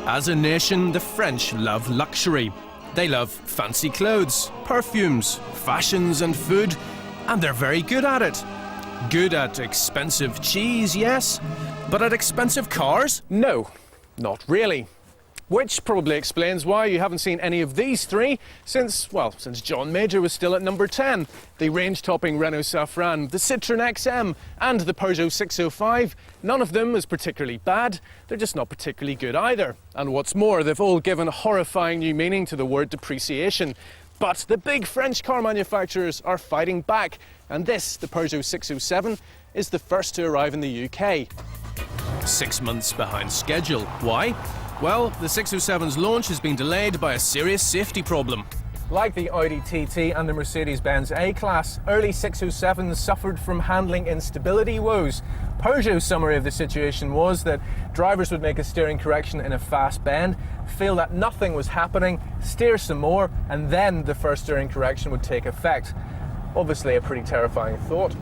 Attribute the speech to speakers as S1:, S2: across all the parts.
S1: As a nation, the French love luxury. They love fancy clothes, perfumes, fashions and food, and they're very good at it. Good at expensive cheese, yes, but at expensive cars?
S2: No, not really. Which probably explains why you haven't seen any of these three since John Major was still at number 10. The range-topping Renault Safran, the Citroën XM and the Peugeot 605. None of them is particularly bad, they're just not particularly good either. And what's more, they've all given horrifying new meaning to the word depreciation. But the big French car manufacturers are fighting back, and this, the Peugeot 607, is the first to arrive in the UK.
S1: 6 months behind schedule. Why? Well, the 607's launch has been delayed by a serious safety problem.
S2: Like the Audi TT and the Mercedes-Benz A-Class, early 607s suffered from handling instability woes. Peugeot's summary of the situation was that drivers would make a steering correction in a fast bend, feel that nothing was happening, steer some more, and then the first steering correction would take effect. Obviously a pretty terrifying thought.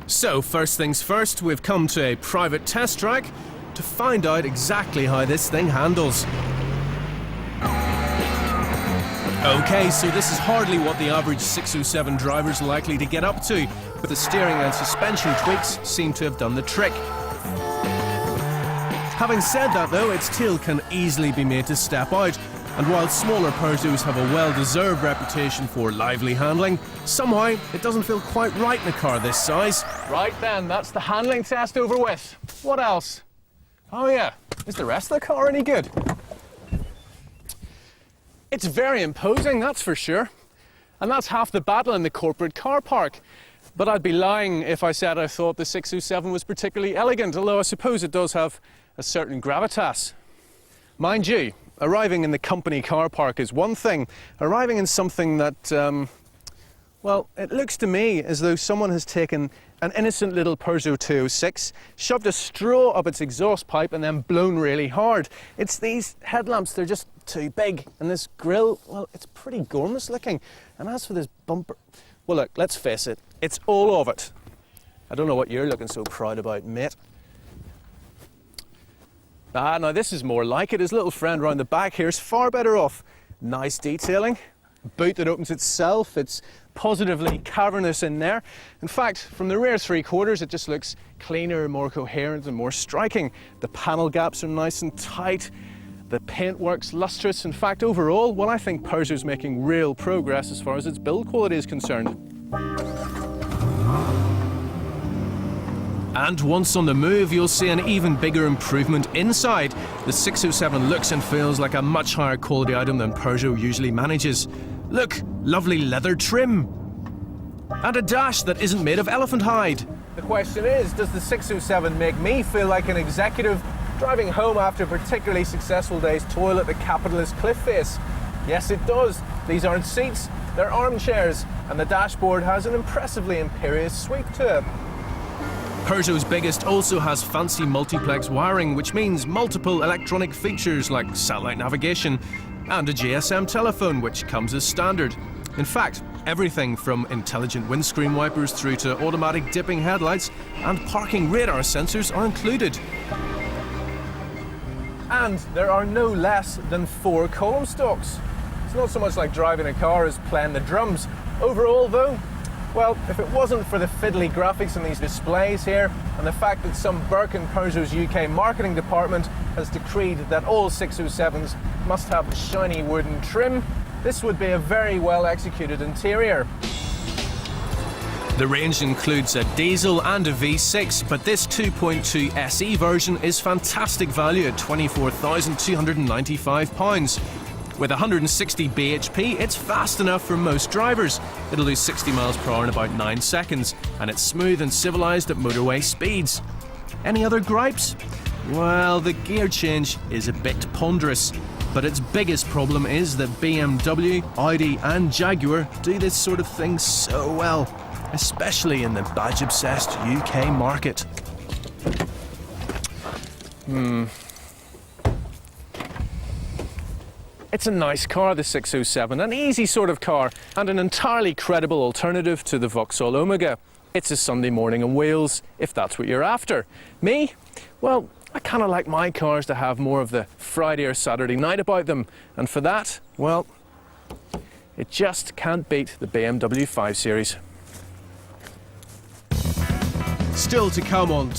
S1: So, first things first, we've come to a private test track to find out exactly how this thing handles. Okay, so this is hardly what the average 607 driver's likely to get up to, but the steering and suspension tweaks seem to have done the trick. Having said that though, its tail can easily be made to step out, and while smaller Peugeots have a well-deserved reputation for lively handling, somehow it doesn't feel quite right in a car this size.
S2: Right then, that's the handling test over with. What else? Oh yeah, is the rest of the car any good? It's very imposing, that's for sure. And that's half the battle in the corporate car park. But I'd be lying if I said I thought the 607 was particularly elegant, although I suppose it does have a certain gravitas. Mind you, arriving in the company car park is one thing. Arriving in something that, well, it looks to me as though someone has taken an innocent little Peugeot 206, shoved a straw up its exhaust pipe and then blown really hard. It's these headlamps, they're just too big. And this grille, well, it's pretty gormless looking. And as for this bumper, well look, let's face it, it's all of it. I don't know what you're looking so proud about, mate. Ah, now this is more like it. His little friend round the back here is far better off. Nice detailing, boot that opens itself, it's positively cavernous in there. In fact, from the rear three quarters it just looks cleaner, more coherent and more striking. The panel gaps are nice and tight, the paintwork's lustrous. In fact, overall, well, I think Peugeot's making real progress as far as its build quality is concerned.
S1: And once on the move, you'll see an even bigger improvement inside. The 607 looks and feels like a much higher quality item than Peugeot usually manages. Look, lovely leather trim. And a dash that isn't made of elephant hide.
S2: The question is, does the 607 make me feel like an executive driving home after a particularly successful day's toil at the capitalist cliff face? Yes, it does. These aren't seats, they're armchairs, and the dashboard has an impressively imperious sweep to it.
S1: Peugeot's biggest also has fancy multiplex wiring, which means multiple electronic features like satellite navigation and a GSM telephone, which comes as standard. In fact, everything from intelligent windscreen wipers through to automatic dipping headlights and parking radar sensors are included.
S2: And there are no less than 4 column stocks. It's not so much like driving a car as playing the drums. Overall though, well, if it wasn't for the fiddly graphics in these displays here and the fact that some Burke and Peugeot's UK marketing department has decreed that all 607s must have shiny wooden trim, this would be a very well executed interior.
S1: The range includes a diesel and a V6, but this 2.2 SE version is fantastic value at £24,295. With 160 bhp, it's fast enough for most drivers. It'll do 60 miles per hour in about 9 seconds, and it's smooth and civilised at motorway speeds. Any other gripes? Well, the gear change is a bit ponderous, but its biggest problem is that BMW, Audi and Jaguar do this sort of thing so well, especially in the badge-obsessed UK market. It's a nice car, the 607, an easy sort of car, and an entirely credible alternative to the Vauxhall Omega. It's a Sunday morning on wheels, if that's what you're after. Me? Well,
S2: I kind of like my cars to have more of the Friday or Saturday night about them, and for that, well, it just can't beat the BMW 5 Series.
S1: Still to come on